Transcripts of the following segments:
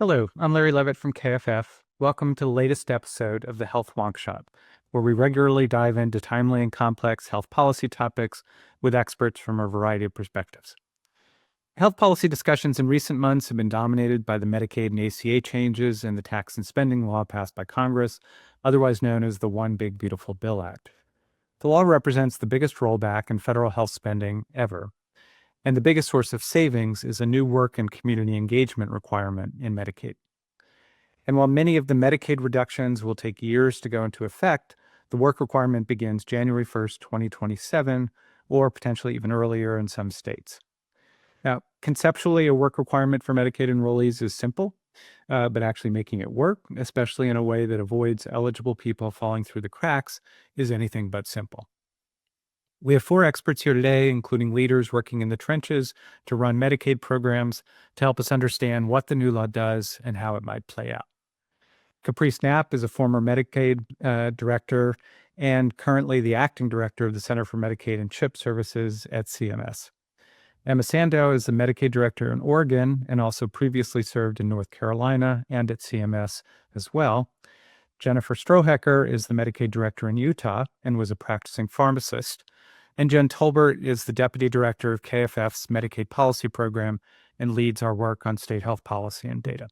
Hello, I'm Larry Levitt from KFF. Welcome to the latest episode of the Health Wonk Shop, where we regularly dive into timely and complex health policy topics with experts from a variety of perspectives. Health policy discussions in recent months have been dominated by the Medicaid and ACA changes and the tax and spending law passed by Congress, otherwise known as the One Big Beautiful Bill Act. The law represents the biggest rollback in federal health spending ever, and the biggest source of savings is a new work and community engagement requirement in Medicaid. And while many of the Medicaid reductions will take years to go into effect, the work requirement begins January 1st, 2027, or potentially even earlier in some states. Now, conceptually, a work requirement for Medicaid enrollees is simple, but actually making it work, especially in a way that avoids eligible people falling through the cracks, is anything but simple. We have 4 experts here today, including leaders working in the trenches to run Medicaid programs to help us understand what the new law does and how it might play out. Caprice Knapp is a former Medicaid director and currently the acting director of the Center for Medicaid and CHIP Services at CMS. Emma Sandow is the Medicaid director in Oregon and also previously served in North Carolina and at CMS as well. Jennifer Strohecker is the Medicaid director in Utah and was a practicing pharmacist. And Jen Tolbert is the deputy director of KFF's Medicaid policy program and leads our work on state health policy and data.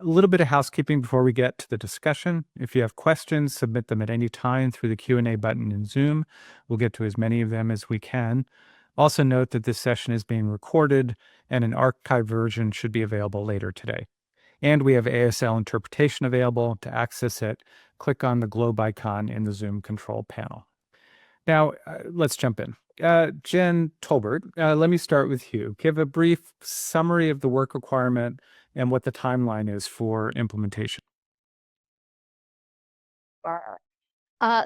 A little bit of housekeeping before we get to the discussion. If you have questions, submit them at any time through the Q&A button in Zoom. We'll get to as many of them as we can. Also note that this session is being recorded and an archived version should be available later today. And we have ASL interpretation available. To access it, click on the globe icon in the Zoom control panel. Now, let's jump in. Jen Tolbert, let me start with you. Give a brief summary of the work requirement and what the timeline is for implementation.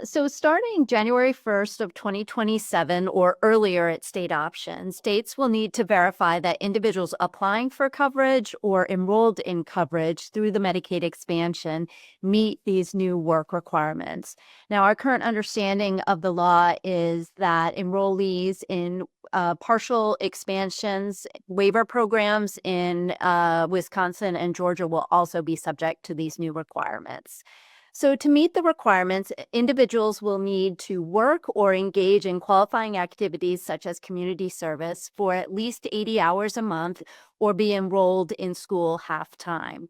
So starting January 1st of 2027 or earlier at state option, states will need to verify that individuals applying for coverage or enrolled in coverage through the Medicaid expansion meet these new work requirements. Now, our current understanding of the law is that enrollees in partial expansions, waiver programs in Wisconsin and Georgia will also be subject to these new requirements. So to meet the requirements, individuals will need to work or engage in qualifying activities such as community service for at least 80 hours a month or be enrolled in school half-time.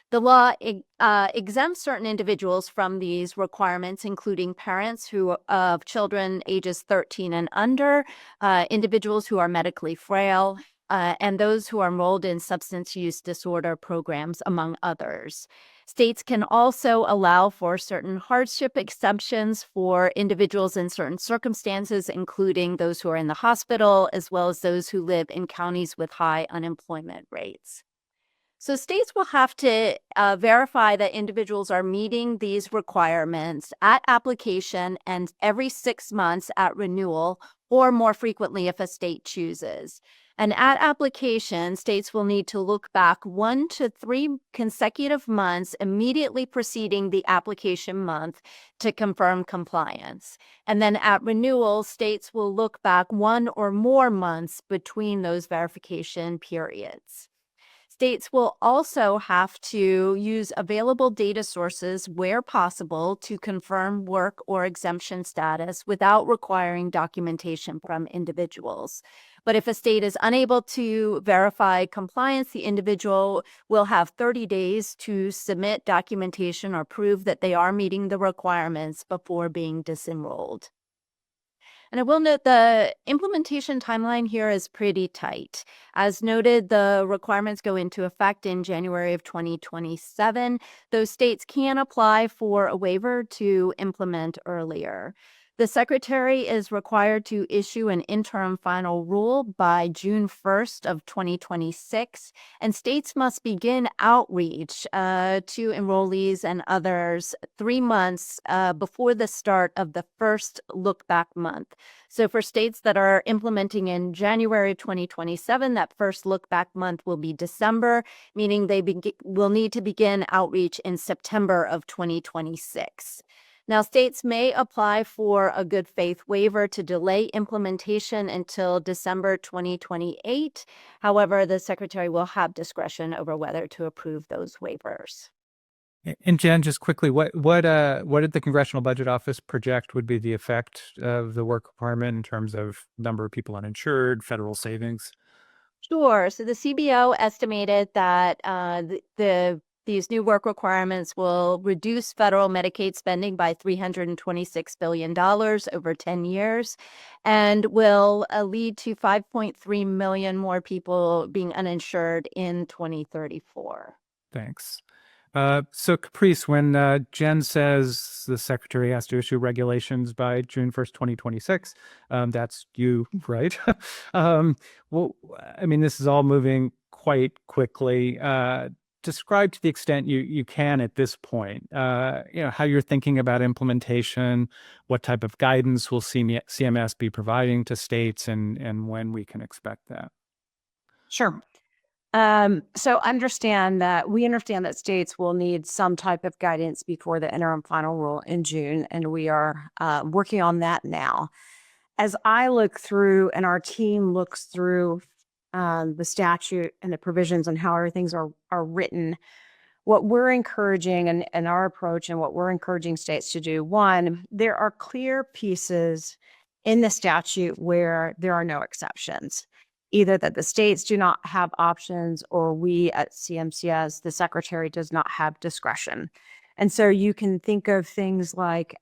The law exempts certain individuals from these requirements, including parents of children ages 13 and under, individuals who are medically frail, and those who are enrolled in substance use disorder programs, among others. States can also allow for certain hardship exemptions for individuals in certain circumstances, including those who are in the hospital, as well as those who live in counties with high unemployment rates. So states will have to verify that individuals are meeting these requirements at application and every 6 months at renewal, or more frequently if a state chooses. And at application, states will need to look back 1 to 3 consecutive months immediately preceding the application month to confirm compliance. And then at renewal, states will look back 1 or more months between those verification periods. States will also have to use available data sources where possible to confirm work or exemption status without requiring documentation from individuals. But if a state is unable to verify compliance, the individual will have 30 days to submit documentation or prove that they are meeting the requirements before being disenrolled. And I will note the implementation timeline here is pretty tight. As noted, the requirements go into effect in January of 2027. Those states can apply for a waiver to implement earlier. The Secretary is required to issue an interim final rule by June 1st of 2026, and states must begin outreach to enrollees and others 3 months before the start of the first look-back month. So for states that are implementing in January 2027, that first look-back month will be December, meaning they will need to begin outreach in September of 2026. Now, states may apply for a good faith waiver to delay implementation until December 2028. However, the secretary will have discretion over whether to approve those waivers. And Jen, just quickly, what did the Congressional Budget Office project would be the effect of the work requirement in terms of number of people uninsured, federal savings? Sure. So the CBO estimated that these new work requirements will reduce federal Medicaid spending by $326 billion over 10 years and will lead to 5.3 million more people being uninsured in 2034. Thanks. So Caprice, when Jen says the secretary has to issue regulations by June 1st, 2026, that's you, right? um, well, I mean, this is all moving quite quickly. Describe to the extent you can at this point, how you're thinking about implementation, what type of guidance will CMS be providing to states, and when we can expect that. Sure. So we understand that states will need some type of guidance before the interim final rule in June, and we are working on that now. As I look through and our team looks through the statute and the provisions and how everything's are written, what we're encouraging and our approach and what we're encouraging states to do, one, there are clear pieces in the statute where there are no exceptions. Either that the states do not have options or we at CMCS, the secretary does not have discretion. And so you can think of things like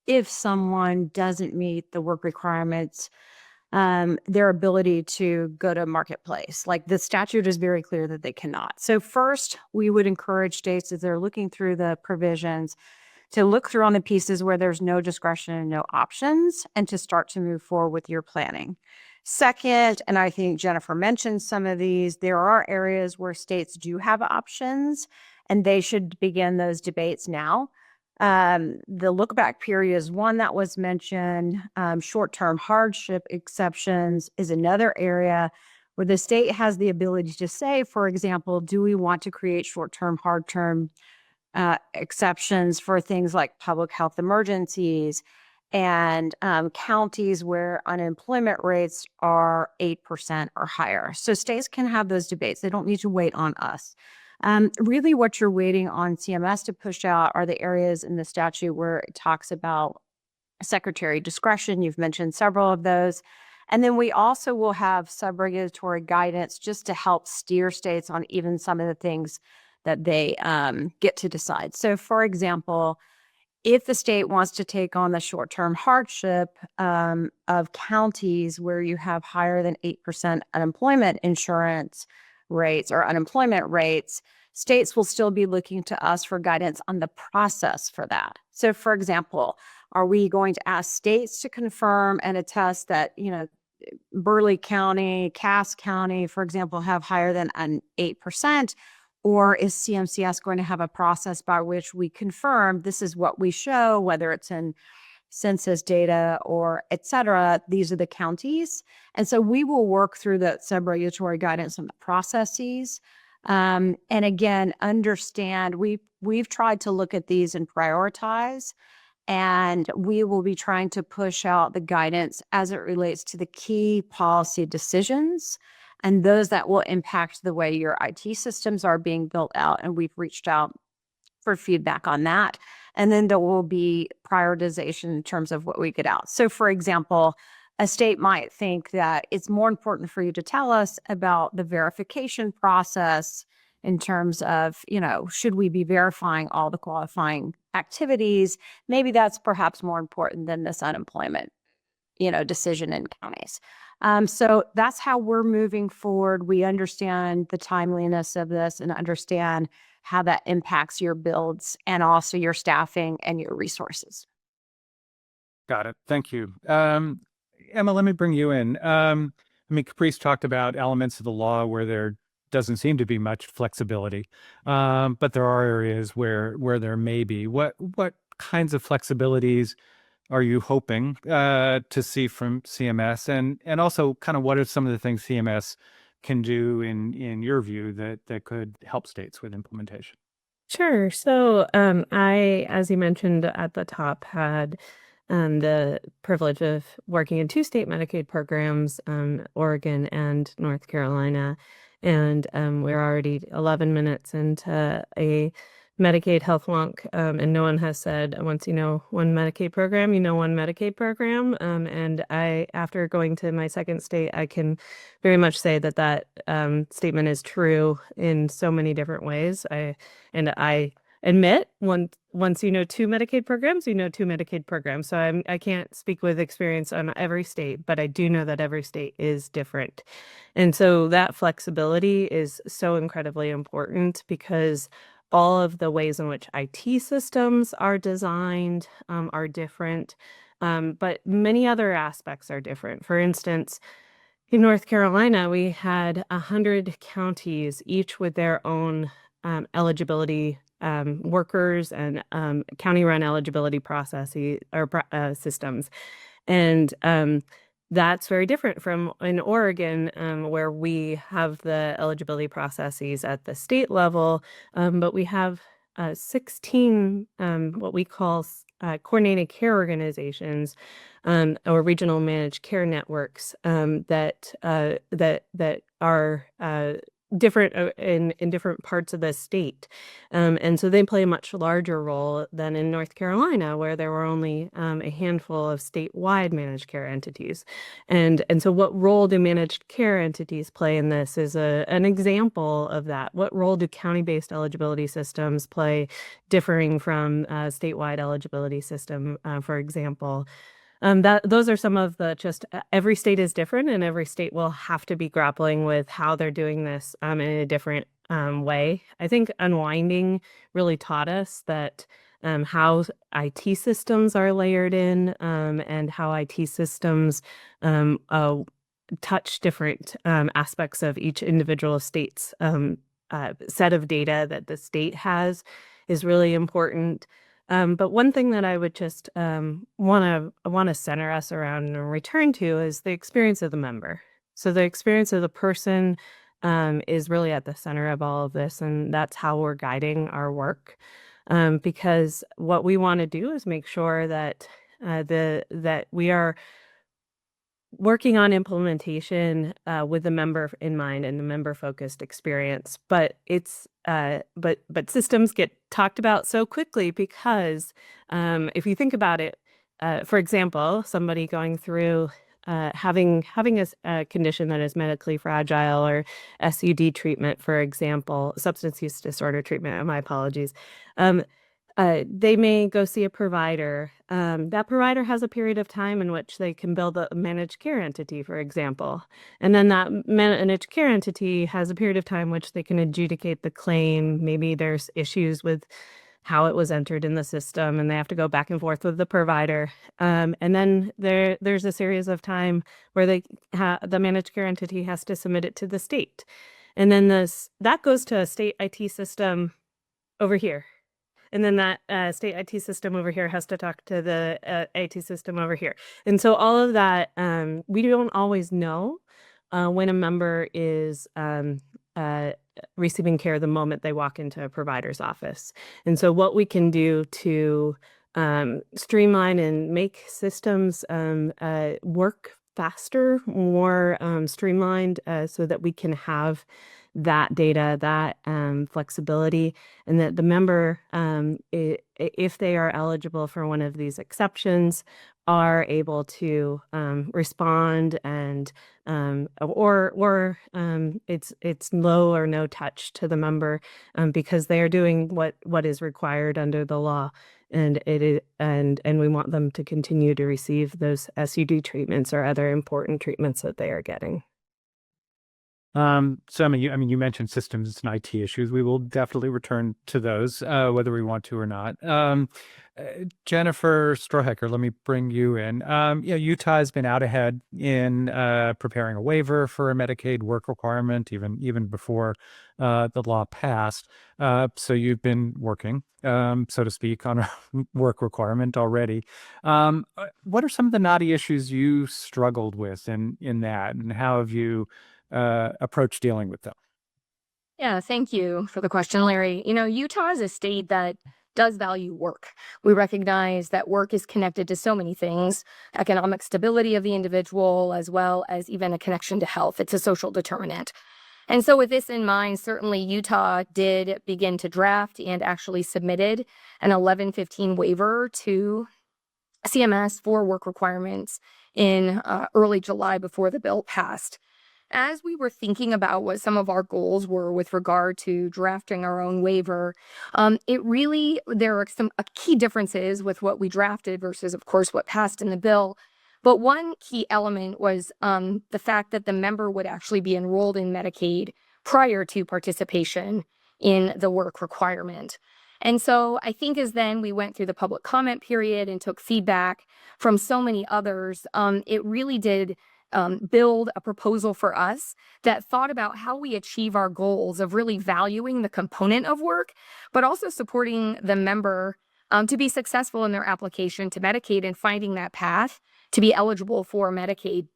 if someone doesn't meet the work requirements, their ability to go to marketplace. Like the statute is very clear that they cannot. So first, we would encourage states as they're looking through the provisions to look through on the pieces where there's no discretion and no options and to start to move forward with your planning. Second, and I think Jennifer mentioned some of these, there are areas where states do have options and they should begin those debates now. The look back period is one that was mentioned. Short-term hardship exceptions is another area where the state has the ability to say, for example, do we want to create short-term, hard-term exceptions for things like public health emergencies and counties where unemployment rates are 8% or higher. So states can have those debates. They don't need to wait on us. Really what you're waiting on CMS to push out are the areas in the statute where it talks about secretary discretion. You've mentioned several of those. And then we also will have sub-regulatory guidance just to help steer states on even some of the things that they get to decide. So for example, if the state wants to take on the short-term hardship of counties where you have higher than 8% unemployment insurance rates or unemployment rates, states will still be looking to us for guidance on the process for that. So for example, are we going to ask states to confirm and attest that, Burleigh County, Cass County, for example, have higher than an 8%? Or is CMCS going to have a process by which we confirm this is what we show, whether it's in census data or et cetera, these are the counties. And so we will work through the sub-regulatory guidance on the processes. And again, understand we've tried to look at these and prioritize, and we will be trying to push out the guidance as it relates to the key policy decisions and those that will impact the way your IT systems are being built out. And we've reached out for feedback on that. And then there will be prioritization in terms of what we get out. So for example, a state might think that it's more important for you to tell us about the verification process in terms of, should we be verifying all the qualifying activities? Maybe that's perhaps more important than this unemployment, decision in counties. So that's how we're moving forward. We understand the timeliness of this and understand how that impacts your builds and also your staffing and your resources. Got it. Thank you. Emma, let me bring you in. Caprice talked about elements of the law where there doesn't seem to be much flexibility, but there are areas where there may be. What kinds of flexibilities are you hoping to see from CMS, and also kind of what are some of the things CMS can do in your view that could help states with implementation? Sure. So, I, as you mentioned at the top, had the privilege of working in two state Medicaid programs, Oregon and North Carolina. And we're already 11 minutes into a Medicaid health wonk. And no one has said once you know one Medicaid program, you know one Medicaid program. And after going to my second state, I can very much say that statement is true in so many different ways. I admit once you know two Medicaid programs, you know two Medicaid programs. So I can't speak with experience on every state, but I do know that every state is different. And so that flexibility is so incredibly important because all of the ways in which IT systems are designed are different. But many other aspects are different. For instance, in North Carolina, we had 100 counties, each with their own eligibility workers and county-run eligibility processes or systems, and that's very different from in Oregon, where we have the eligibility processes at the state level, but we have 16 what we call coordinated care organizations or regional managed care networks that are different in different parts of the state, and so they play a much larger role than in North Carolina, where there were only a handful of statewide managed care entities, and so what role do managed care entities play in this is an example of that. What role do county-based eligibility systems play, differing from statewide eligibility system, for example? Those are some of the every state is different, and every state will have to be grappling with how they're doing this in a different way. I think unwinding really taught us that how IT systems are layered in, and how IT systems touch different aspects of each individual state's set of data that the state has is really important. But one thing that I would just want to center us around and return to is the experience of the member. So the experience of the person is really at the center of all of this, and that's how we're guiding our work. Because what we want to do is make sure that that we are working on implementation with the member in mind and the member focused experience, but but systems get talked about so quickly because if you think about it, for example, somebody going through having a condition that is medically fragile, or SUD treatment, for example, substance use disorder treatment, my apologies. They may go see a provider. That provider has a period of time in which they can build a managed care entity, for example. And then that managed care entity has a period of time which they can adjudicate the claim. Maybe there's issues with how it was entered in the system, and they have to go back and forth with the provider. And then there's a series of time where the managed care entity has to submit it to the state. And then that goes to a state IT system over here. And then that state IT system over here has to talk to the IT system over here. And so all of that, we don't always know when a member is receiving care the moment they walk into a provider's office. And so what we can do to streamline and make systems work faster, more streamlined, so that we can have that data, that flexibility, and that the member, if they are eligible for one of these exceptions, are able to respond, and or it's low or no touch to the member, because they are doing what is required under the law, and and we want them to continue to receive those SUD treatments or other important treatments that they are getting. So you mentioned systems and IT issues. We will definitely return to those, whether we want to or not. Jennifer Strohecker, let me bring you in. Utah has been out ahead in preparing a waiver for a Medicaid work requirement, even before the law passed. So you've been working, so to speak, on a work requirement already. What are some of the knotty issues you struggled with in that, and how have you approach dealing with them? Yeah, thank you for the question, Larry. Utah is a state that does value work. We recognize that work is connected to so many things, economic stability of the individual, as well as even a connection to health. It's a social determinant. And so, with this in mind, certainly Utah did begin to draft and actually submitted an 1115 waiver to CMS for work requirements in early July before the bill passed. As we were thinking about what some of our goals were with regard to drafting our own waiver, there are some key differences with what we drafted versus, of course, what passed in the bill. But one key element was the fact that the member would actually be enrolled in Medicaid prior to participation in the work requirement. And so I think as then we went through the public comment period and took feedback from so many others, it really did build a proposal for us that thought about how we achieve our goals of really valuing the component of work, but also supporting the member to be successful in their application to Medicaid and finding that path to be eligible for Medicaid.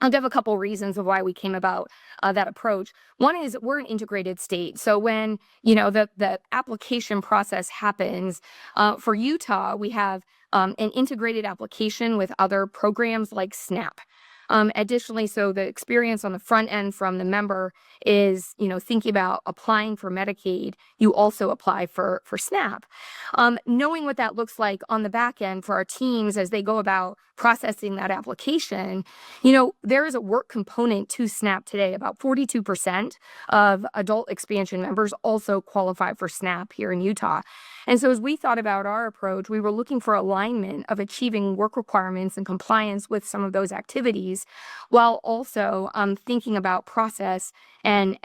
I'll give a couple reasons of why we came about that approach. One is we're an integrated state. So when, the application process happens, for Utah, we have an integrated application with other programs like SNAP. Additionally, so the experience on the front end from the member is, thinking about applying for Medicaid, you also apply for SNAP. Knowing what that looks like on the back end for our teams as they go about processing that application, there is a work component to SNAP today. About 42% of adult expansion members also qualify for SNAP here in Utah. And so as we thought about our approach, we were looking for alignment of achieving work requirements and compliance with some of those activities, while also thinking about process and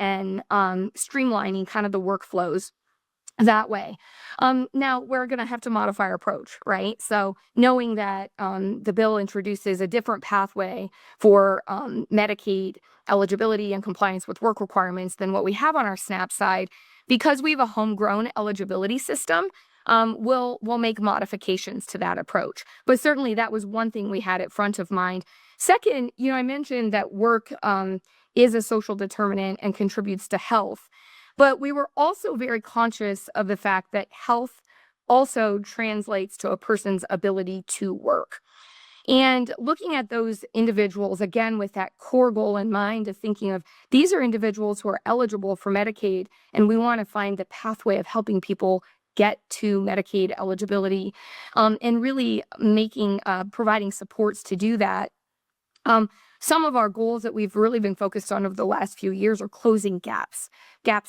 streamlining kind of the workflows that way. Now we're going to have to modify our approach, right? So knowing that the bill introduces a different pathway for Medicaid eligibility and compliance with work requirements than what we have on our SNAP side, because we have a homegrown eligibility system, we'll make modifications to that approach. But certainly that was one thing we had at front of mind. Second, I mentioned that work is a social determinant and contributes to health. But we were also very conscious of the fact that health also translates to a person's ability to work. And looking at those individuals, again, with that core goal in mind of thinking of these are individuals who are eligible for Medicaid, and we want to find the pathway of helping people get to Medicaid eligibility, and really providing supports to do that. Some of our goals that we've really been focused on over the last few years are closing gaps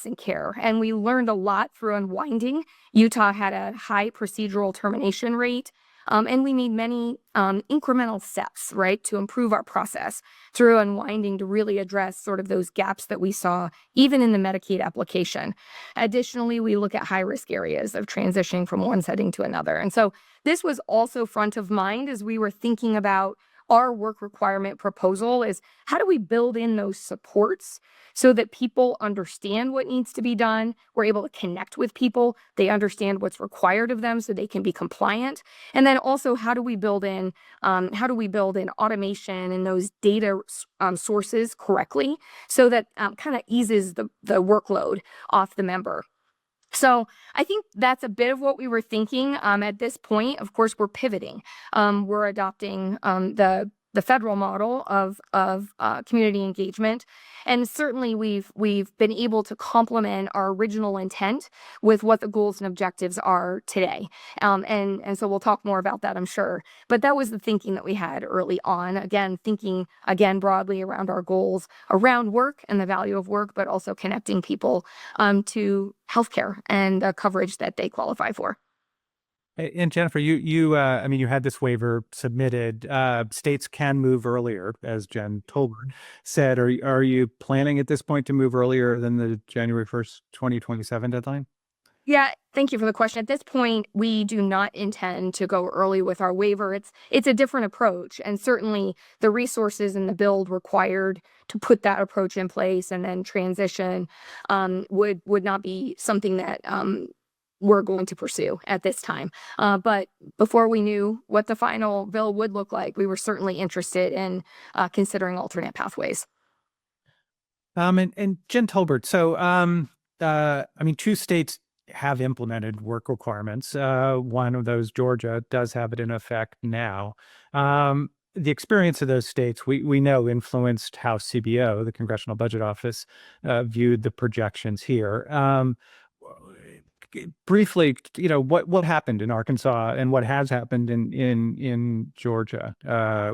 in care. And we learned a lot through unwinding. Utah had a high procedural termination rate. And we need many incremental steps, right, to improve our process through unwinding to really address sort of those gaps that we saw even in the Medicaid application. Additionally, we look at high-risk areas of transitioning from one setting to another. And so this was also front of mind as we were thinking about our work requirement proposal is how do we build in those supports so that people understand what needs to be done? We're able to connect with people. They understand what's required of them so they can be compliant. And then also, how do we build in automation and those data sources correctly so that kind of eases the workload off the member? So I think that's a bit of what we were thinking at this point. Of course, we're pivoting. We're adopting the federal model of community engagement, and certainly we've been able to complement our original intent with what the goals and objectives are today. And so we'll talk more about that, I'm sure. But that was the thinking that we had early on. Again, thinking broadly around our goals around work and the value of work, but also connecting people to healthcare and coverage that they qualify for. And Jennifer, you had this waiver submitted. States can move earlier, as Jen Tolbert said. Are you planning at this point to move earlier than the January 1st, 2027 deadline? Yeah, thank you for the question. At this point, we do not intend to go early with our waiver. It's a different approach, and certainly the resources and the build required to put that approach in place and then transition would not be something that we're going to pursue at this time. But before we knew what the final bill would look like, we were certainly interested in considering alternate pathways. And Jen Tolbert, so two states have implemented work requirements. One of those, Georgia, does have it in effect now. The experience of those states, we know, influenced how CBO, the Congressional Budget Office, viewed the projections here. Briefly, what happened in Arkansas and what has happened in Georgia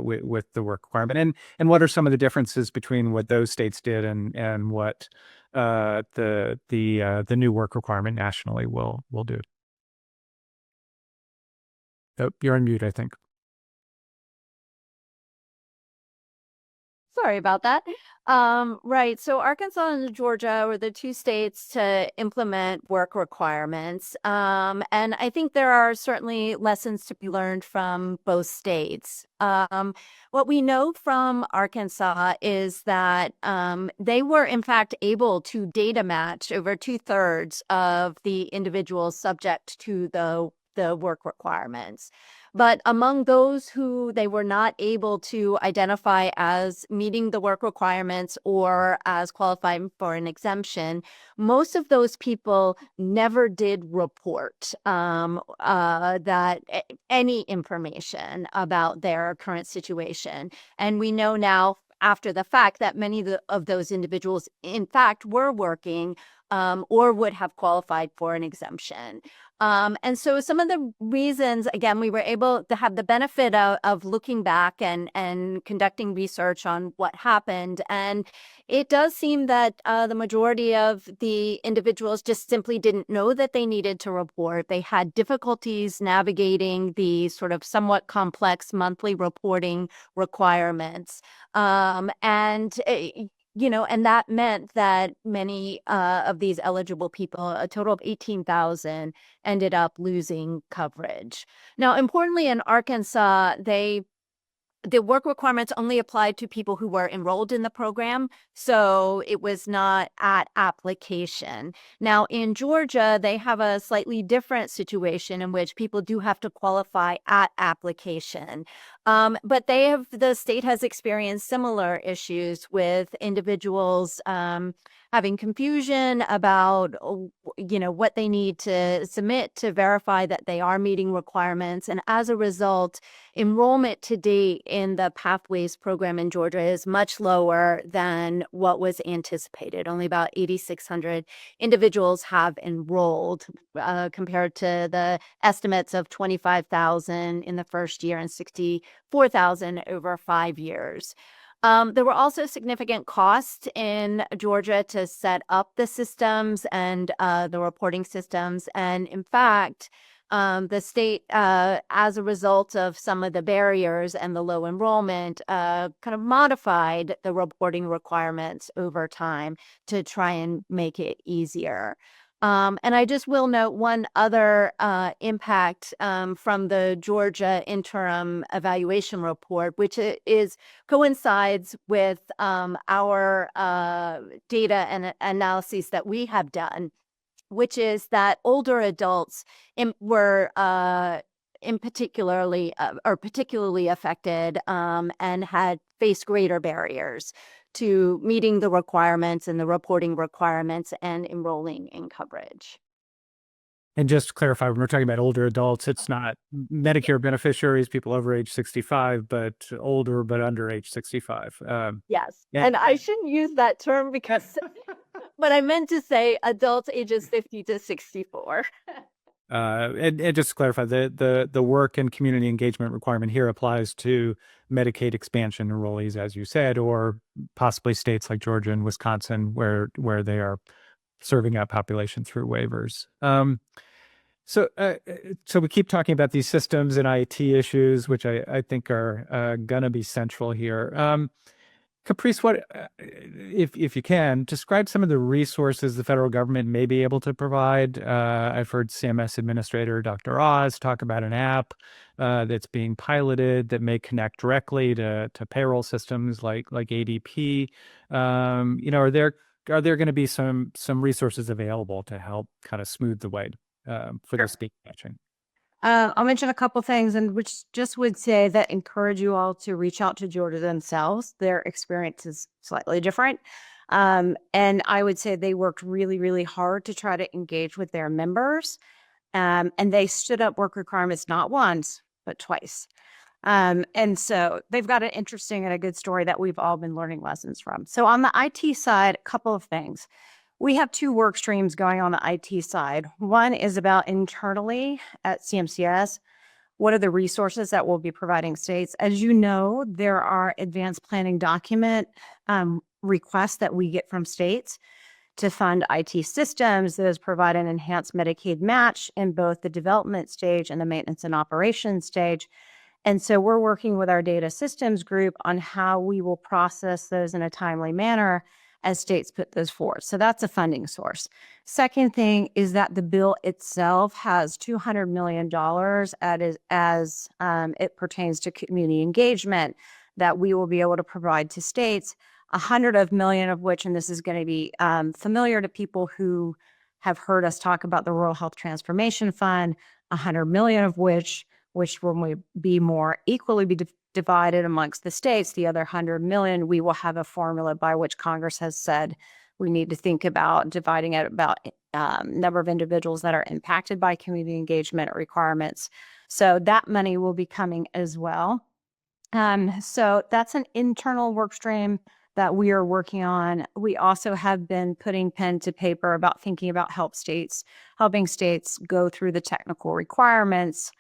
with the work requirement, and what are some of the differences between what those states did and what the new work requirement nationally will do. Oh, you're on mute, I think. Sorry about that. Right. So Arkansas and Georgia were the two states to implement work requirements. And I think there are certainly lessons to be learned from both states. What we know from Arkansas is that they were, in fact, able to data match over 2/3 of the individuals subject to the work requirements. But among those who they were not able to identify as meeting the work requirements or as qualifying for an exemption, most of those people never did report any information about their current situation. And we know now, after the fact, that many of those individuals, in fact, were working or would have qualified for an exemption. And so some of the reasons, again, we were able to have the benefit of looking back and conducting research on what happened. And it does seem that the majority of the individuals just simply didn't know that they needed to report. They had difficulties navigating the sort of somewhat complex monthly reporting requirements. And that meant that many of these eligible people, a total of 18,000, ended up losing coverage. Now, importantly, in Arkansas, the work requirements only applied to people who were enrolled in the program, so it was not at application. Now, in Georgia, they have a slightly different situation in which people do have to qualify at application. But the state has experienced similar issues with individuals having confusion about, what they need to submit to verify that they are meeting requirements. And as a result, enrollment to date in the Pathways program in Georgia is much lower than what was anticipated. Only about 8,600 individuals have enrolled compared to the estimates of 25,000 in the first year and 64,000 over 5 years. There were also significant costs in Georgia to set up the systems and the reporting systems. And in fact, the state, as a result of some of the barriers and the low enrollment, kind of modified the reporting requirements over time to try and make it easier. And I just will note one other impact from the Georgia interim evaluation report, which coincides with our data and analyses that we have done, which is that older adults were particularly affected and had faced greater barriers to meeting the requirements and the reporting requirements and enrolling in coverage. And just to clarify, when we're talking about older adults, it's not Medicare beneficiaries, people over age 65, but older but under age 65. Yes. Yeah. And I shouldn't use that term because but I meant to say adults ages 50 to 64. And just to clarify, the work and community engagement requirement here applies to Medicaid expansion enrollees, as you said, or possibly states like Georgia and Wisconsin where they are serving that population through waivers. So we keep talking about these systems and IT issues, which I think are going to be central here. Caprice, what, if you can, describe some of the resources the federal government may be able to provide. I've heard CMS Administrator Dr. Oz talk about an app that's being piloted that may connect directly to payroll systems like ADP. Are there going to be some resources available to help kind of smooth the way for the speak matching? I'll mention a couple things, and which just would say that encourage you all to reach out to Georgia themselves. Their experience is slightly different. And I would say they worked really, really hard to try to engage with their members. And they stood up work requirements not once, but twice. And so they've got an interesting and a good story that we've all been learning lessons from. So on the IT side, a couple of things. We have two work streams going on the IT side. One is about internally at CMCS. What are the resources that we'll be providing states? As you know, there are advanced planning document requests that we get from states to fund IT systems. Those provide an enhanced Medicaid match in both the development stage and the maintenance and operations stage. And so we're working with our data systems group on how we will process those in a timely manner as states put those forward. So that's a funding source. Second thing is that the bill itself has $200 million as it pertains to community engagement that we will be able to provide to states, $100 million of which, and this is going to be familiar to people who have heard us talk about the Rural Health Transformation Fund, $100 million of which will be more equally divided amongst the states. The other $100 million, we will have a formula by which Congress has said we need to think about dividing it about number of individuals that are impacted by community engagement requirements. So that money will be coming as well. So that's an internal work stream that we are working on. We also have been putting pen to paper about thinking about helping states go through the technical requirements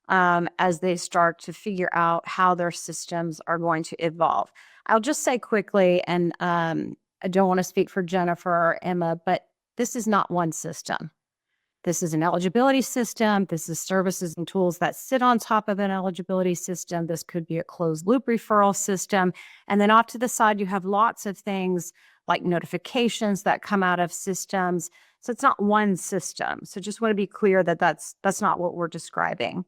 as they start to figure out how their systems are going to evolve. I'll just say quickly, and I don't want to speak for Jennifer or Emma, but this is not one system. This is an eligibility system. This is services and tools that sit on top of an eligibility system. This could be a closed loop referral system. And then off to the side, you have lots of things like notifications that come out of systems. So it's not one system. So just want to be clear that that's not what we're describing.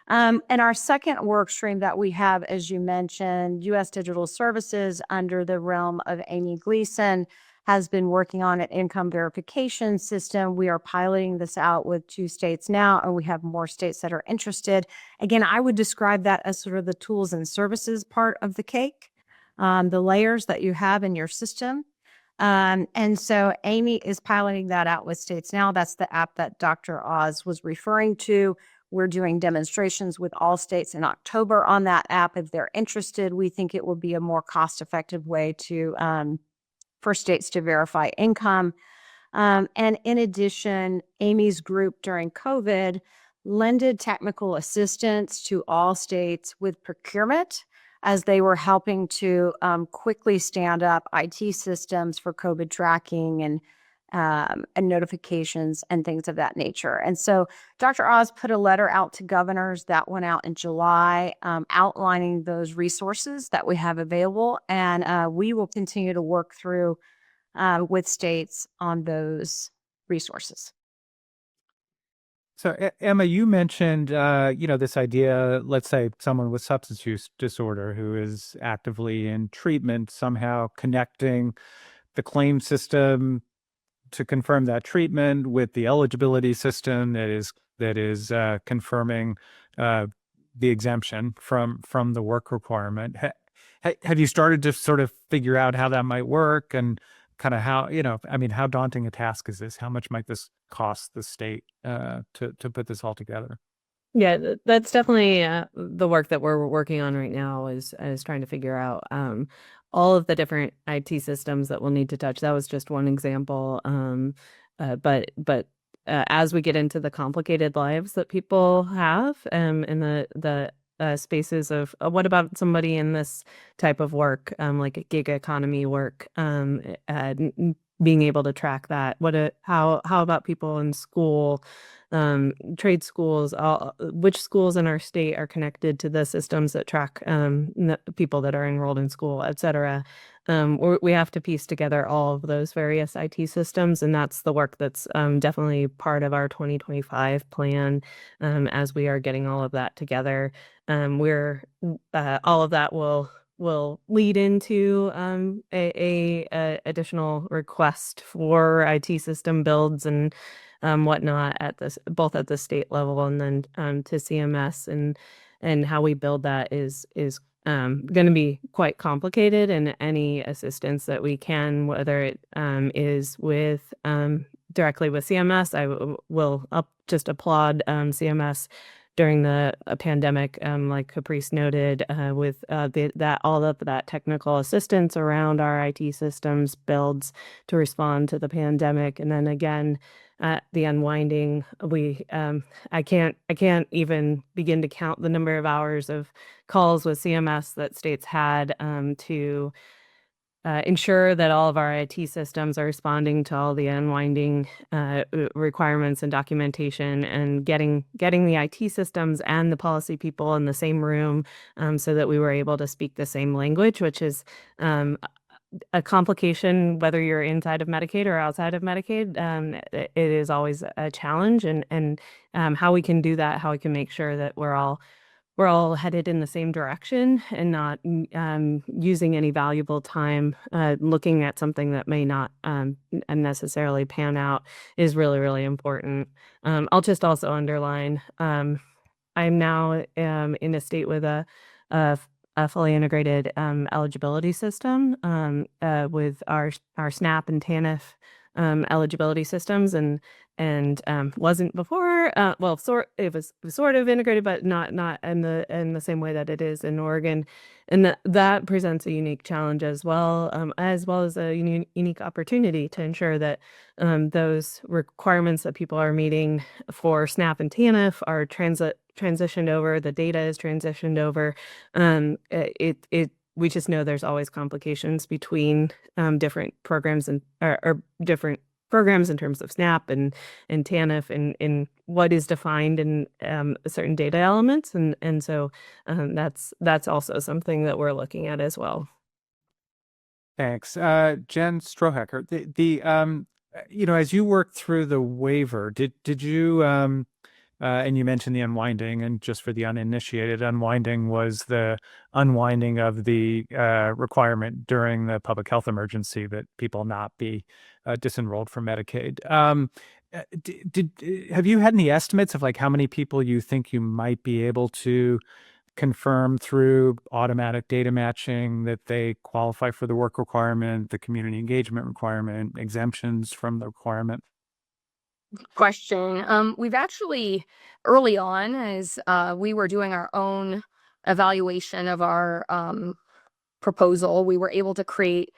And our second work stream that we have, as you mentioned, U.S. Digital Services under the realm of Amy Gleason has been working on an income verification system. We are piloting this out with 2 states now, and we have more states that are interested. Again, I would describe that as sort of the tools and services part of the cake, the layers that you have in your system. And so Amy is piloting that out with states now. That's the app that Dr. Oz was referring to. We're doing demonstrations with all states in October on that app. If they're interested, we think it will be a more cost-effective way for states to verify income. And in addition, Amy's group during COVID lended technical assistance to all states with procurement as they were helping to quickly stand up IT systems for COVID tracking and notifications and things of that nature. And so Dr. Oz put a letter out to governors that went out in July, outlining those resources that we have available. And we will continue to work through with states on those resources. So Emma, you mentioned, this idea, let's say someone with substance use disorder who is actively in treatment, somehow connecting the claim system to confirm that treatment with the eligibility system that is confirming the exemption from the work requirement. Have you started to sort of figure out how that might work and kind of how, how daunting a task is this? How much might this cost the state to put this all together? Yeah, that's definitely the work that we're working on right now is trying to figure out all of the different IT systems that we'll need to touch. That was just one example. But as we get into the complicated lives that people have in the spaces of what about somebody in this type of work, like a gig economy work, being able to track that. How about people in school, trade schools, which schools in our state are connected to the systems that track people that are enrolled in school, et cetera. We have to piece together all of those various IT systems, and that's the work that's definitely part of our 2025 plan. As we are getting all of that together, we're all of that will lead into a additional request for IT system builds and whatnot both at the state level and then to CMS, and how we build that is going to be quite complicated, and any assistance that we can, whether it is with directly with CMS, will just applaud CMS during the pandemic, like Caprice noted, with all of that technical assistance around our IT systems builds to respond to the pandemic, and then again. The unwinding, I can't even begin to count the number of hours of calls with CMS that states had to ensure that all of our IT systems are responding to all the unwinding requirements and documentation, and getting the IT systems and the policy people in the same room, so that we were able to speak the same language, which is a complication whether you're inside of Medicaid or outside of Medicaid. It is always a challenge, and how we can do that, how we can make sure that we're all headed in the same direction and not using any valuable time looking at something that may not necessarily pan out is really, really important. I'll just also underline, I'm now in a state with a fully integrated eligibility system with our SNAP and TANF eligibility systems, and wasn't before. It was sort of integrated, but not in the same way that it is in Oregon, and that presents a unique challenge as well as a unique opportunity to ensure that those requirements that people are meeting for SNAP and TANF are transitioned over. The data is transitioned over. We just know there's always complications between different programs or different programs in terms of SNAP and TANF and what is defined in certain data elements, and so that's also something that we're looking at as well. Thanks, Jen Strohacker. As you worked through the waiver, did you and you mentioned the unwinding, and just for the uninitiated, unwinding was the unwinding of the requirement during the public health emergency that people not be disenrolled from Medicaid. Have you had any estimates of like how many people you think you might be able to confirm through automatic data matching that they qualify for the work requirement, the community engagement requirement, exemptions from the requirement? Question. We've actually early on, as we were doing our own evaluation of our proposal, we were able to create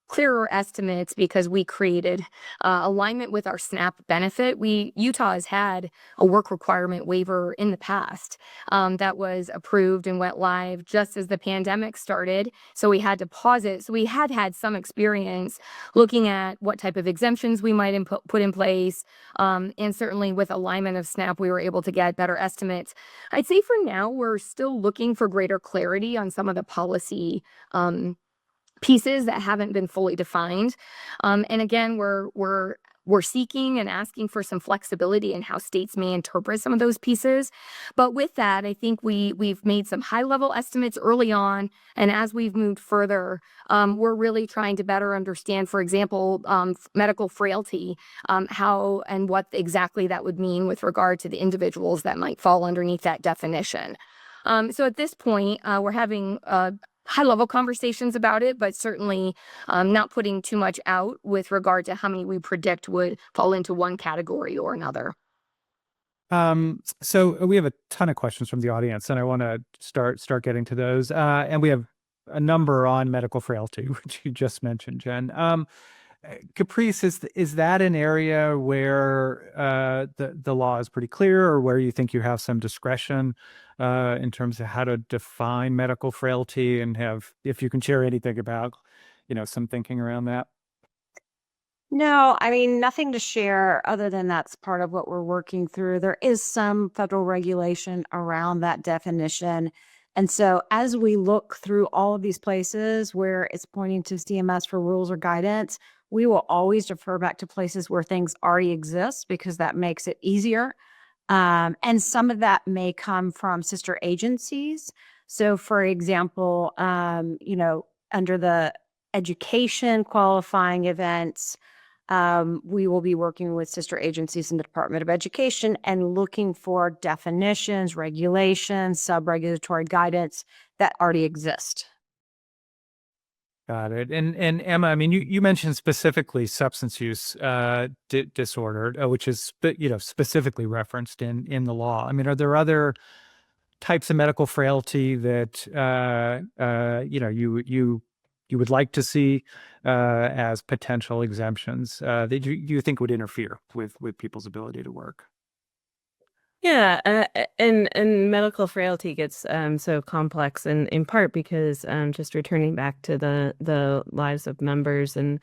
clearer estimates because we created alignment with our SNAP benefit. Utah has had a work requirement waiver in the past that was approved and went live just as the pandemic started. So we had to pause it. So we had some experience looking at what type of exemptions we might put in place. And certainly with alignment of SNAP, we were able to get better estimates. I'd say for now, we're still looking for greater clarity on some of the policy pieces that haven't been fully defined. And again, we're seeking and asking for some flexibility in how states may interpret some of those pieces. But with that, I think we've made some high level estimates early on. And as we've moved further, we're really trying to better understand, for example, medical frailty, how and what exactly that would mean with regard to the individuals that might fall underneath that definition. So at this point, we're having high-level conversations about it, but certainly not putting too much out with regard to how many we predict would fall into one category or another. So we have a ton of questions from the audience, and I want to start getting to those. And we have a number on medical frailty, which you just mentioned, Jen. Caprice, is that an area where the law is pretty clear, or where you think you have some discretion in terms of how to define medical frailty, and if you can share anything about, some thinking around that? No, I mean, nothing to share other than that's part of what we're working through. There is some federal regulation around that definition. And so as we look through all of these places where it's pointing to CMS for rules or guidance, we will always defer back to places where things already exist because that makes it easier. And some of that may come from sister agencies. So for example, under the education qualifying events, We will be working with sister agencies in the Department of Education and looking for definitions, regulations, sub-regulatory guidance that already exist. Got it. And Emma, I mean, you mentioned specifically substance use disorder, which is specifically referenced in the law. I mean, are there other types of medical frailty that you would like to see as potential exemptions that you think would interfere with people's ability to work? Yeah, and medical frailty gets so complex, in part because just returning back to the lives of members and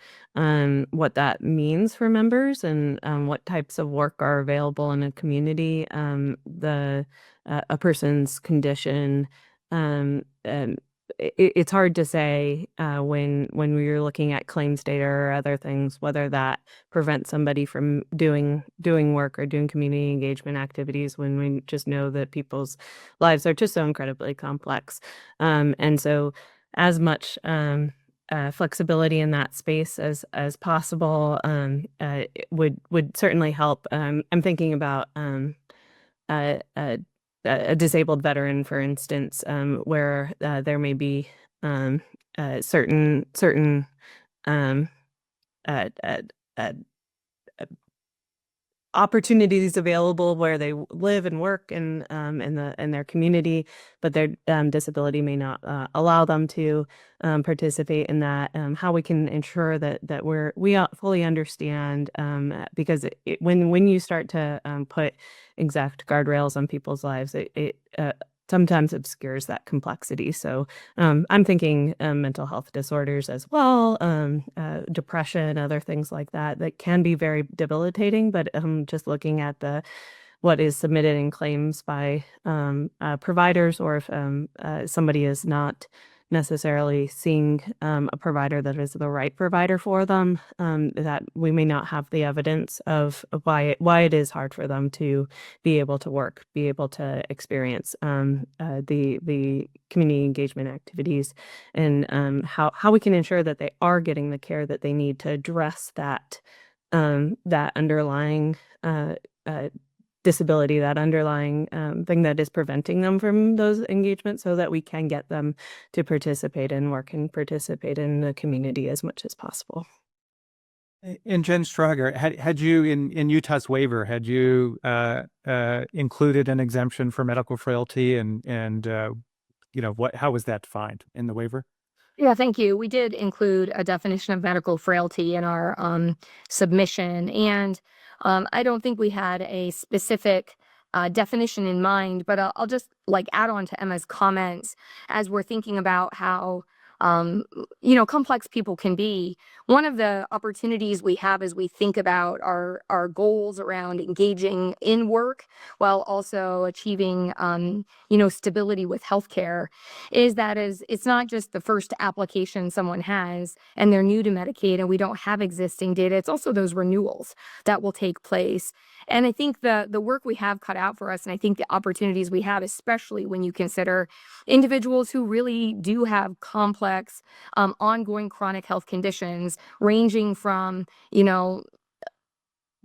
what that means for members and what types of work are available in a community, the a person's condition, and it's hard to say when we're looking at claims data or other things whether that prevents somebody from doing work or doing community engagement activities when we just know that people's lives are just so incredibly complex. And so as much flexibility in that space as possible would certainly help. I'm thinking about uh, uh, a disabled veteran, for instance, where there may be certain um, uh, uh, uh, opportunities available where they live and work in their community, but their disability may not allow them to participate in that. How we can ensure that we fully understand, because when you start to put exact guardrails on people's lives, it sometimes obscures that complexity. So I'm thinking mental health disorders as well, depression, other things like that can be very debilitating. But just looking at what is submitted in claims by providers, or if somebody is not necessarily seeing a provider that is the right provider for them, that we may not have the evidence of why it is hard for them to be able to work, be able to experience the community engagement activities, and how we can ensure that they are getting the care that they need to address that underlying disability, that underlying thing that is preventing them from those engagements, so that we can get them to participate in work and participate in the community as much as possible. And Jen Strager, had you in Utah's waiver, had you included an exemption for medical frailty, and how was that defined in the waiver? Yeah, thank you. We did include a definition of medical frailty in our submission, and I don't think we had a specific definition in mind, but I'll just add on to Emma's comments as we're thinking about how complex people can be. One of the opportunities we have as we think about our goals around engaging in work while also achieving stability with healthcare is that it's not just the first application someone has and they're new to Medicaid and we don't have existing data. It's also those renewals that will take place. And I think the work we have cut out for us, and I think the opportunities we have, especially when you consider individuals who really do have complex, ongoing chronic health conditions, ranging from,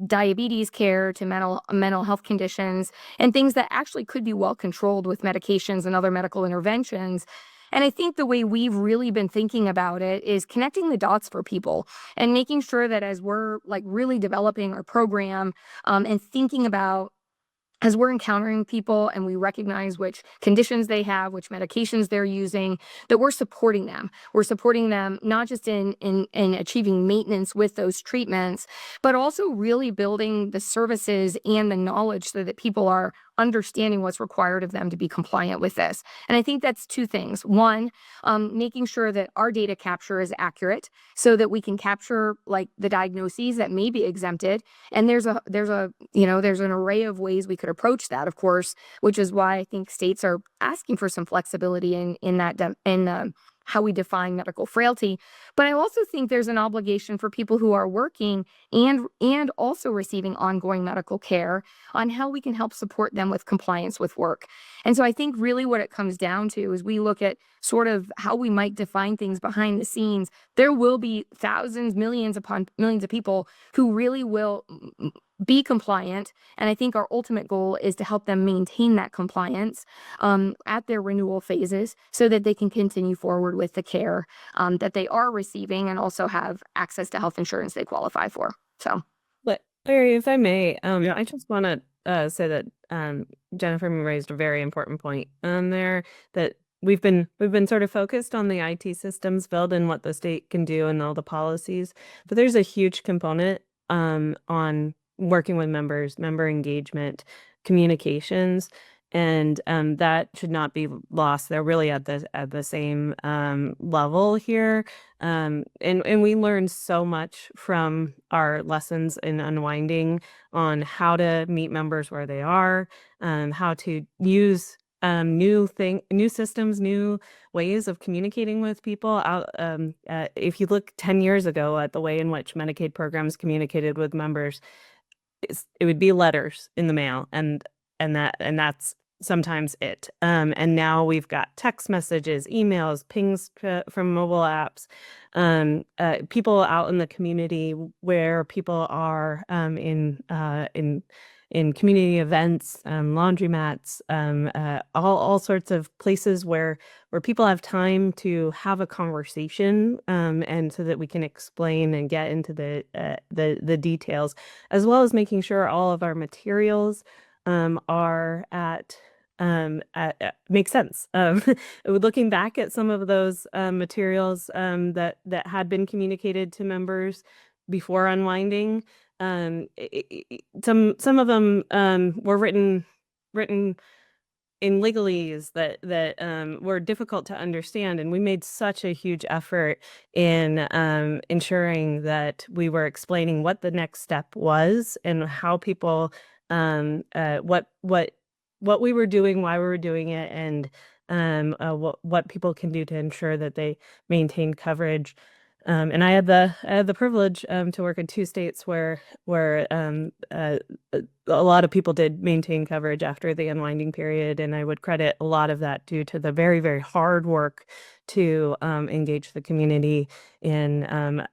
diabetes care to mental health conditions and things that actually could be well controlled with medications and other medical interventions. And I think the way we've really been thinking about it is connecting the dots for people and making sure that as we're really developing our program, and thinking about as we're encountering people and we recognize which conditions they have, which medications they're using, that we're supporting them. We're supporting them not just in achieving maintenance with those treatments, but also really building the services and the knowledge so that people are understanding what's required of them to be compliant with this. And I think that's two things. One, making sure that our data capture is accurate so that we can capture the diagnoses that may be exempted. And there's an array of ways we could approach that, of course, which is why I think states are asking for some flexibility in how we define medical frailty. But I also think there's an obligation for people who are working and also receiving ongoing medical care on how we can help support them with compliance with work. And so I think really what it comes down to is we look at sort of how we might define things behind the scenes. There will be thousands, millions upon millions of people who really will be compliant. And I think our ultimate goal is to help them maintain that compliance at their renewal phases so that they can continue forward with the care that they are receiving and also have access to health insurance they qualify for. So, But Larry, if I may, I just want to say that Jennifer raised a very important point there, that we've been sort of focused on the IT systems build and what the state can do and all the policies, but there's a huge component on working with members, member engagement, communications, and that should not be lost. They're really at the same level here, and we learned so much from our lessons in unwinding on how to meet members where they are, how to use new systems, new ways of communicating with people. If you look 10 years ago at the way in which Medicaid programs communicated with members, it would be letters in the mail, and that's sometimes it. And now we've got text messages, emails, pings from mobile apps, people out in the community where people are in community events, laundromats, all sorts of places where people have time to have a conversation, and so that we can explain and get into the details, as well as making sure all of our materials are make sense. Looking back at some of those materials that had been communicated to members before unwinding, some of them were written in legalese that were difficult to understand, and we made such a huge effort in ensuring that we were explaining what the next step was and how people what we were doing, why we were doing it, and what people can do to ensure that they maintain coverage. And I had the privilege to work in 2 states where a lot of people did maintain coverage after the unwinding period, and I would credit a lot of that due to the very, very hard work to engage the community in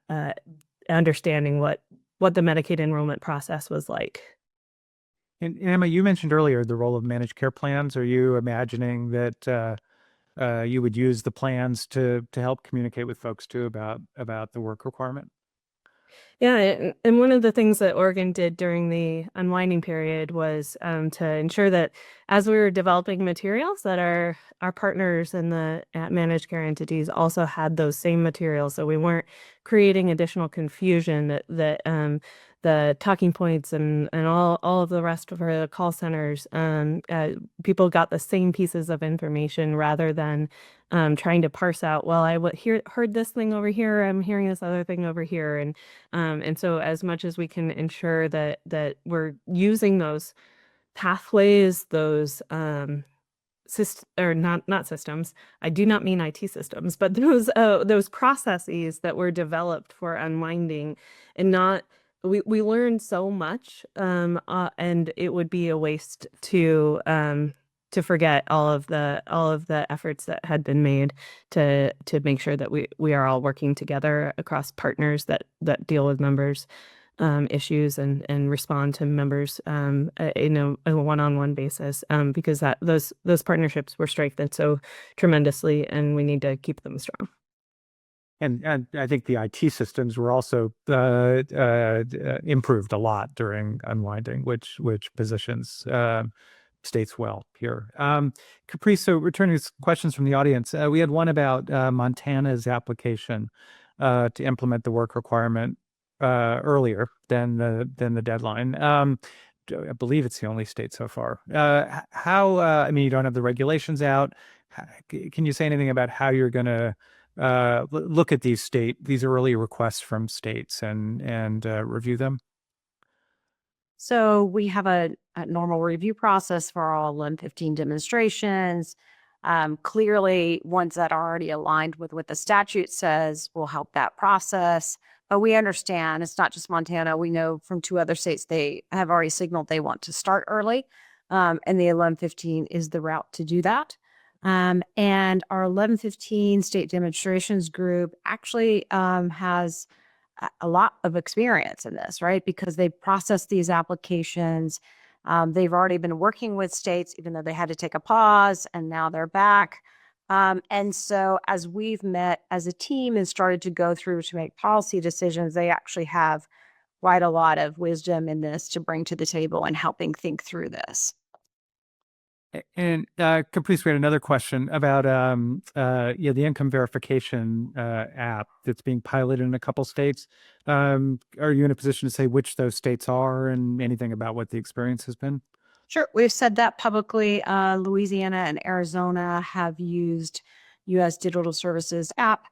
understanding what the Medicaid enrollment process was like. And Emma, you mentioned earlier the role of managed care plans. Are you imagining that you would use the plans to help communicate with folks too about the work requirement? Yeah, and one of the things that Oregon did during the unwinding period was to ensure that as we were developing materials, that our partners in the managed care entities also had those same materials, so we weren't creating additional confusion. That the talking points and all of the rest of our call centers, people got the same pieces of information rather than trying to parse out, well, I heard this thing over here, I'm hearing this other thing over here. And so as much as we can ensure that we're using those pathways, those not systems. I do not mean IT systems, but those processes that were developed for unwinding, and not we learned so much, and it would be a waste to forget all of the efforts that had been made to make sure that we are all working together across partners that deal with members' issues and respond to members in a one-on-one basis, because those partnerships were strengthened so tremendously, and we need to keep them strong. And I think the IT systems were also improved a lot during unwinding, which positions states well here. Caprice, so returning to questions from the audience, we had one about Montana's application to implement the work requirement earlier than the deadline. I believe it's the only state so far. How? I mean, you don't have the regulations out. Can you say anything about how you're going to look at these early requests from states and review them? So we have a normal review process for all 1115 demonstrations. Clearly, ones that are already aligned with what the statute says will help that process. But we understand it's not just Montana. We know from 2 other states, they have already signaled they want to start early. And the 1115 is the route to do that. And our 1115 state demonstrations group actually has a lot of experience in this, right? Because they processed these applications. They've already been working with states, even though they had to take a pause, and now they're back. And so as we've met as a team and started to go through to make policy decisions, they actually have quite a lot of wisdom in this to bring to the table and helping think through this. And Caprice, we had another question about the income verification app that's being piloted in a couple states. Are you in a position to say which those states are and anything about what the experience has been? Sure. We've said that publicly. Louisiana and Arizona have used U.S. Digital Services app.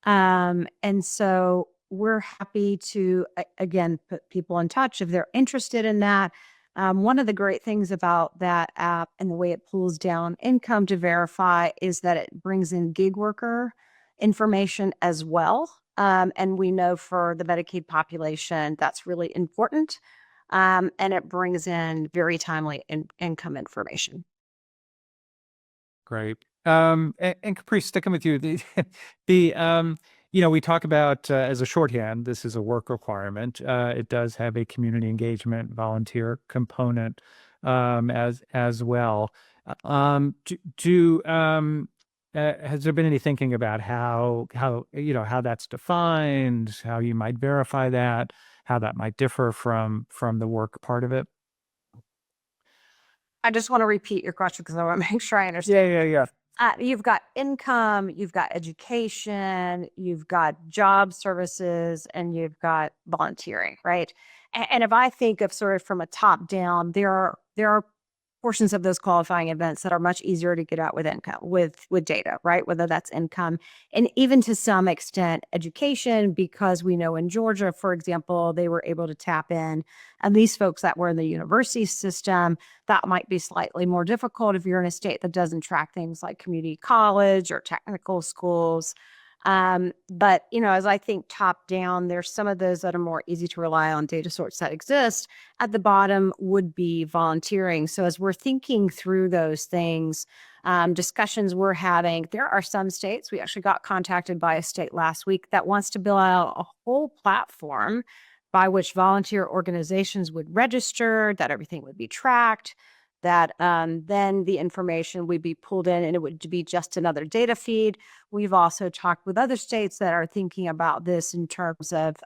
And so we're happy to, again, put people in touch if they're interested in that. One of the great things about that app and the way it pulls down income to verify is that it brings in gig worker information as well. And we know for the Medicaid population, that's really important. And it brings in very timely income information. Great. And Caprice, sticking with you, we talk about as a shorthand, this is a work requirement. It does have a community engagement volunteer component as well. Has there been any thinking about how that's defined, how you might verify that, how that might differ from the work part of it? I just want to repeat your question because I want to make sure I understand. Yeah. You've got income, you've got education, you've got job services, and you've got volunteering, right? And if I think of sort of from a top down, there are portions of those qualifying events that are much easier to get out with income, with data, right? Whether that's income and even to some extent education, because we know in Georgia, for example, they were able to tap in, and these folks that were in the university system, that might be slightly more difficult if you're in a state that doesn't track things like community college or technical schools. But, as I think top down, there's some of those that are more easy to rely on data sorts that exist. At the bottom would be volunteering. So as we're thinking through those things, discussions we're having, there are some states, we actually got contacted by a state last week that wants to build out a whole platform by which volunteer organizations would register, that everything would be tracked, that then the information would be pulled in and it would be just another data feed. We've also talked with other states that are thinking about this in terms of,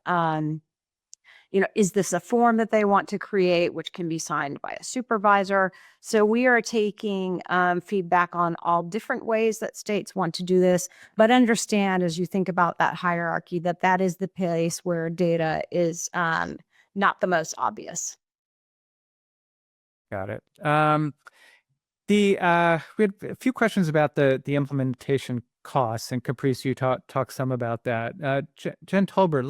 is this a form that they want to create, which can be signed by a supervisor? So we are taking feedback on all different ways that states want to do this, but understand as you think about that hierarchy, that is the place where data is not the most obvious. Got it. We had a few questions about the implementation costs, and Caprice, you talk some about that. Jen Tolbert,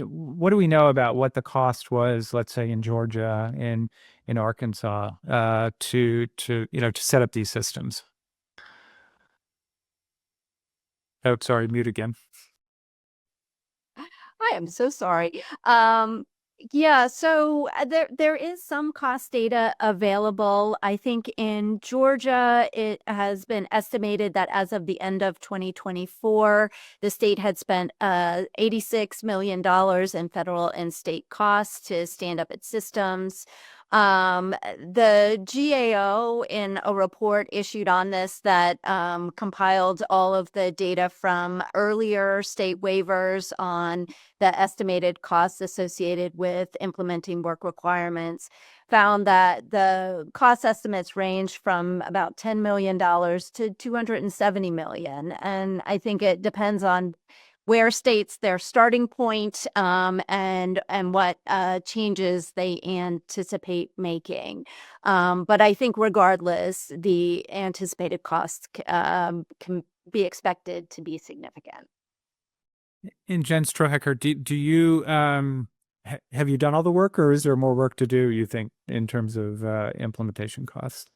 what do we know about what the cost was, let's say in Georgia and in Arkansas, to set up these systems? Oh, sorry, mute again. I am so sorry. Yeah, so there is some cost data available. I think in Georgia, it has been estimated that as of the end of 2024, the state had spent $86 million in federal and state costs to stand up its systems. The GAO, in a report issued on this that compiled all of the data from earlier state waivers on the estimated costs associated with implementing work requirements, found that the cost estimates range from about $10 million to $270 million. And I think it depends on where states their starting point and what changes they anticipate making. But I think regardless, the anticipated costs can be expected to be significant. And Jen Strohecker, do you have you done all the work, or is there more work to do, you think, in terms of implementation costs?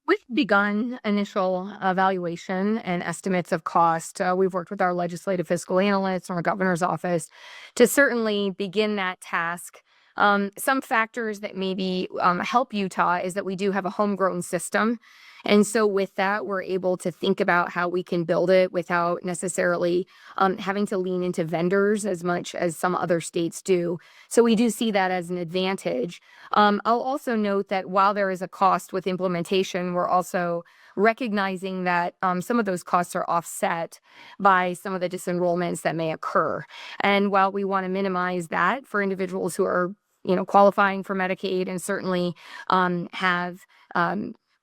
We've begun initial evaluation and estimates of cost. We've worked with our legislative fiscal analysts and our governor's office to certainly begin that task. Some factors that maybe help Utah is that we do have a homegrown system. And so with that, we're able to think about how we can build it without necessarily having to lean into vendors as much as some other states do. So we do see that as an advantage. I'll also note that while there is a cost with implementation, we're also recognizing that some of those costs are offset by some of the disenrollments that may occur. And while we want to minimize that for individuals who are qualifying for Medicaid and certainly have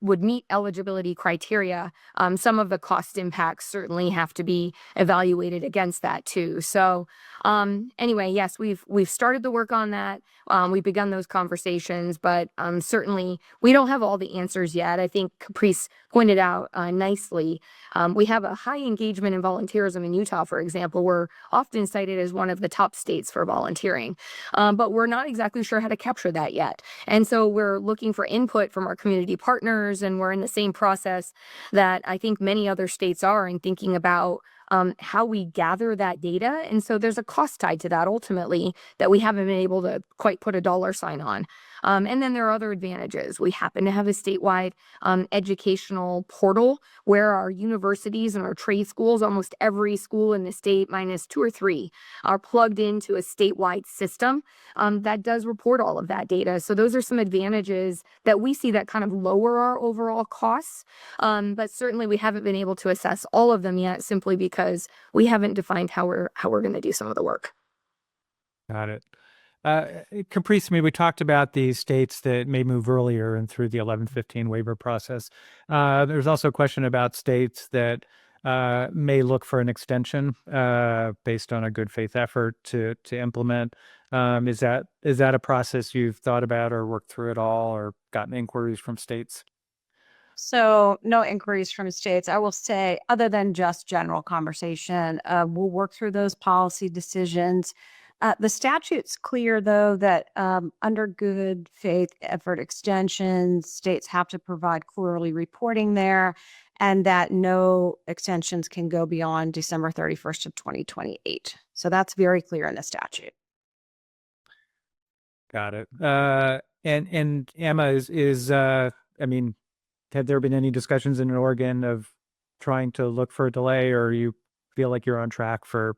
would meet eligibility criteria, some of the cost impacts certainly have to be evaluated against that too. So anyway, yes, we've started the work on that. We've begun those conversations, but certainly we don't have all the answers yet. I think Caprice pointed out nicely, we have a high engagement in volunteerism in Utah, for example. We're often cited as one of the top states for volunteering, but we're not exactly sure how to capture that yet. And so we're looking for input from our community partners, and we're in the same process that I think many other states are in thinking about how we gather that data. And so there's a cost tied to that ultimately that we haven't been able to quite put a dollar sign on. And then there are other advantages. We happen to have a statewide educational portal where our universities and our trade schools, almost every school in the state, minus 2 or 3, are plugged into a statewide system that does report all of that data. So those are some advantages that we see that kind of lower our overall costs. But certainly we haven't been able to assess all of them yet, simply because we haven't defined how we're going to do some of the work. Got it. Caprice, we talked about the states that may move earlier and through the 1115 waiver process. There's also a question about states that may look for an extension based on a good faith effort to implement. Is that a process you've thought about or worked through at all, or gotten inquiries from states? So no inquiries from states. I will say, other than just general conversation, we'll work through those policy decisions. The statute's clear, though, that under good faith effort extensions, states have to provide quarterly reporting there, and that no extensions can go beyond December 31st of 2028. So that's very clear in the statute. Got it. And Emma, have there been any discussions in Oregon of trying to look for a delay, or you feel like you're on track for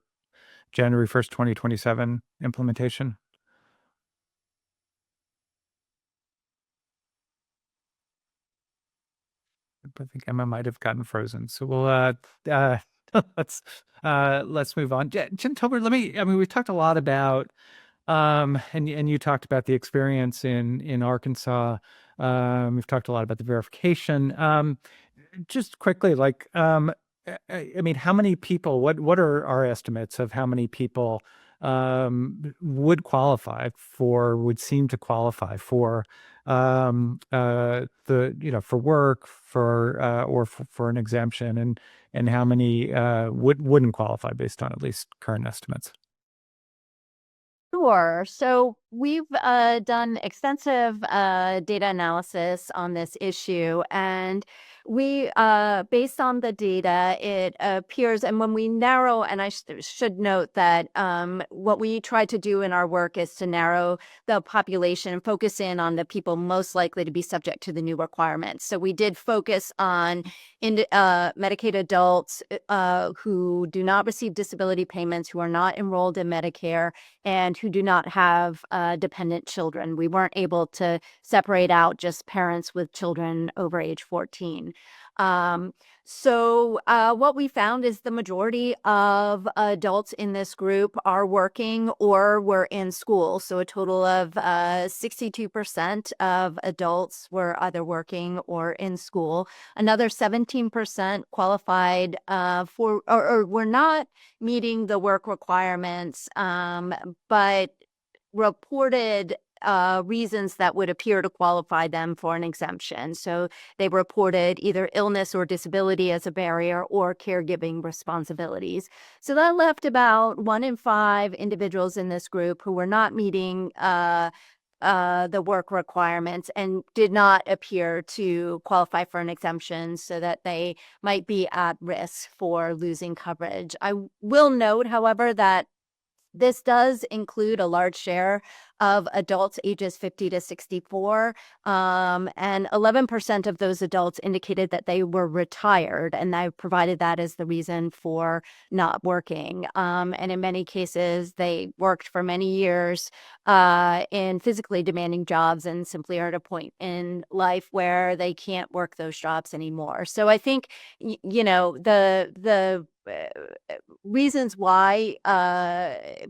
January 1st, 2027 implementation? I think Emma might have gotten frozen. So we'll let's move on. Jen Tolbert, we've talked a lot about and you talked about the experience in Arkansas. We've talked a lot about the verification. Just quickly, how many people, what are our estimates of how many people would seem to qualify for for work, for an exemption, and how many wouldn't qualify based on at least current estimates? Sure. So we've done extensive data analysis on this issue, and we, based on the data, it appears, and when we narrow, and I should note that what we try to do in our work is to narrow the population and focus in on the people most likely to be subject to the new requirements. So we did focus on Medicaid adults who do not receive disability payments, who are not enrolled in Medicare, and who do not have dependent children. We weren't able to separate out just parents with children over age 14. So what we found is the majority of adults in this group are working or were in school. So a total of 62% of adults were either working or in school. Another 17% qualified for or were not meeting the work requirements, but reported reasons that would appear to qualify them for an exemption. So they reported either illness or disability as a barrier or caregiving responsibilities. So that left about 1 in 5 individuals in this group who were not meeting the work requirements and did not appear to qualify for an exemption, so that they might be at risk for losing coverage. I will note, however, that this does include a large share of adults ages 50 to 64, and 11% of those adults indicated that they were retired, and I provided that as the reason for not working. And in many cases, they worked for many years in physically demanding jobs and simply are at a point in life where they can't work those jobs anymore. So I think, the reasons why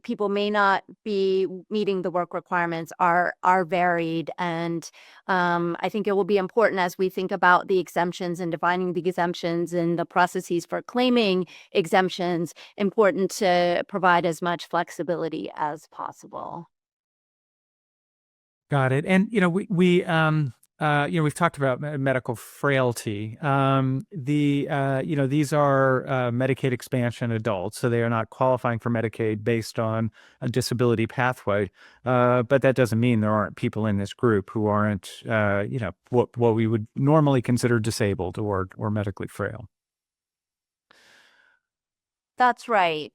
people may not be meeting the work requirements are varied, and I think it will be important as we think about the exemptions and defining the exemptions and the processes for claiming exemptions, important to provide as much flexibility as possible. Got it. And we've talked about medical frailty. These are Medicaid expansion adults, so they are not qualifying for Medicaid based on a disability pathway. But that doesn't mean there aren't people in this group who aren't, what we would normally consider disabled or medically frail. That's right.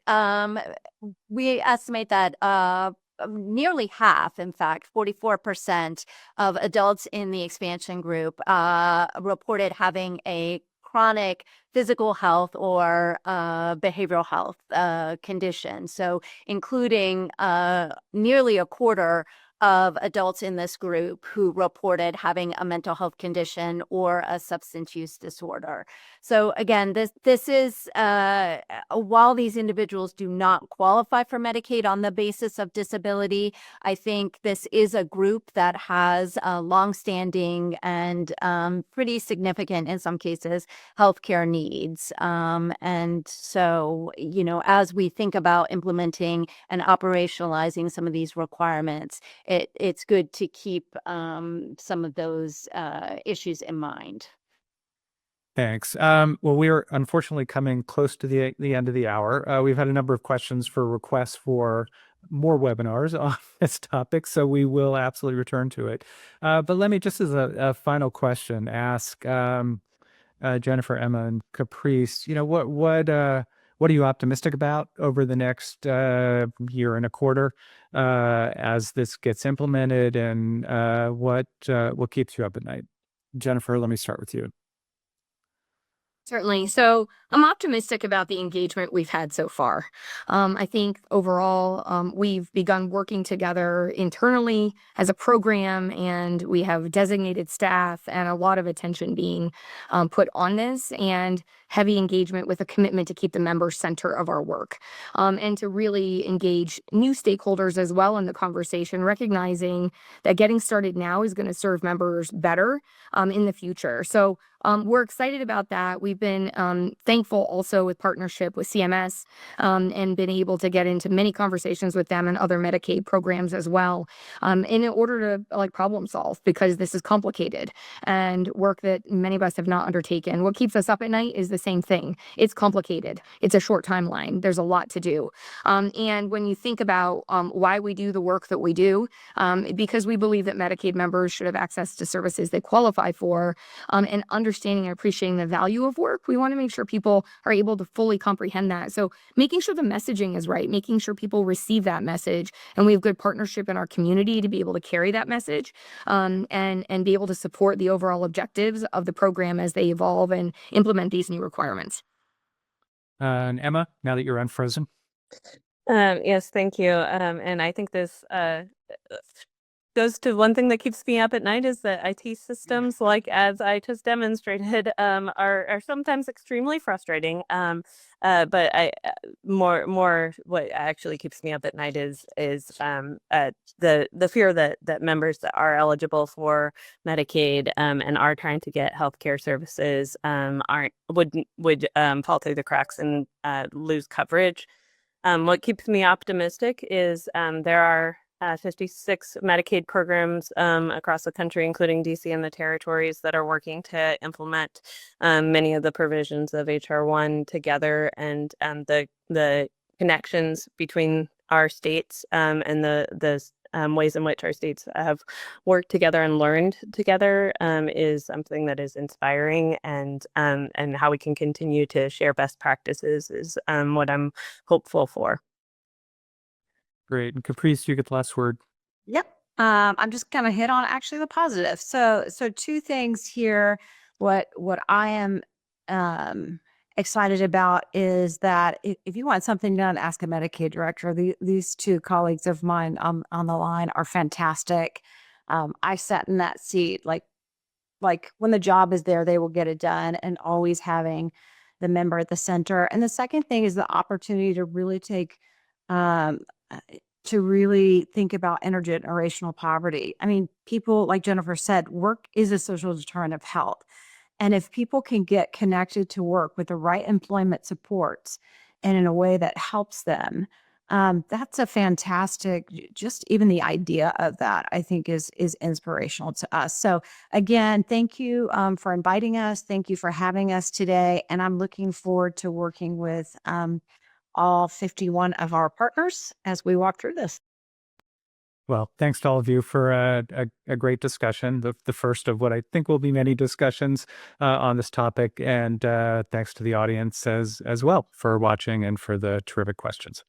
We estimate that nearly half, in fact, 44% of adults in the expansion group reported having a chronic physical health or behavioral health condition. So including nearly a quarter of adults in this group who reported having a mental health condition or a substance use disorder. So again, this is while these individuals do not qualify for Medicaid on the basis of disability, I think this is a group that has longstanding and pretty significant, in some cases, healthcare needs. And so, as we think about implementing and operationalizing some of these requirements, it's good to keep some of those issues in mind. Thanks. Well, we're unfortunately coming close to the end of the hour. We've had a number of questions for requests for more webinars on this topic, so we will absolutely return to it. But let me, just as a final question, ask Jennifer, Emma, and Caprice, what are you optimistic about over the next year and a quarter as this gets implemented, and what keeps you up at night? Jennifer, let me start with you. Certainly. So I'm optimistic about the engagement we've had so far. I think overall, we've begun working together internally as a program, and we have designated staff and a lot of attention being put on this, and heavy engagement with a commitment to keep the member center of our work, and to really engage new stakeholders as well in the conversation, recognizing that getting started now is going to serve members better in the future. So we're excited about that. We've been thankful also with partnership with CMS, and been able to get into many conversations with them and other Medicaid programs as well, in order to problem solve, because this is complicated and work that many of us have not undertaken. What keeps us up at night is the same thing. It's complicated. It's a short timeline. There's a lot to do. And when you think about why we do the work that we do, because we believe that Medicaid members should have access to services they qualify for, and understanding and appreciating the value of work, we want to make sure people are able to fully comprehend that. So making sure the messaging is right, making sure people receive that message, and we have good partnership in our community to be able to carry that message, and be able to support the overall objectives of the program as they evolve and implement these new requirements. And Emma, now that you're unfrozen. Yes, thank you. And I think this goes to one thing that keeps me up at night, is that IT systems, like as I just demonstrated, are sometimes extremely frustrating. But more what actually keeps me up at night is the fear that members that are eligible for Medicaid and are trying to get healthcare services would fall through the cracks and lose coverage. What keeps me optimistic is there are 56 Medicaid programs across the country, including DC and the territories, that are working to implement many of the provisions of HR 1 together, and the connections between our states and the ways in which our states have worked together and learned together is something that is inspiring, and how we can continue to share best practices is what I'm hopeful for. Great. And Caprice, you get the last word. Yep. I'm just gonna hit on actually the positive. So two things here. What I am excited about is that if you want something done, ask a Medicaid director. These two colleagues of mine on the line are fantastic. I sat in that seat like when the job is there, they will get it done, and always having the member at the center. And the second thing is the opportunity to really take um, uh, to really think about intergenerational poverty. I mean, people, like Jennifer said, work is a social determinant of health. And if people can get connected to work with the right employment supports and in a way that helps them, that's a fantastic, just even the idea of that, I think is inspirational to us. So again, thank you for inviting us. Thank you for having us today. And I'm looking forward to working with all 51 of our partners as we walk through this. Well, thanks to all of you for a great discussion, the first of what I think will be many discussions on this topic. And thanks to the audience as well for watching and for the terrific questions.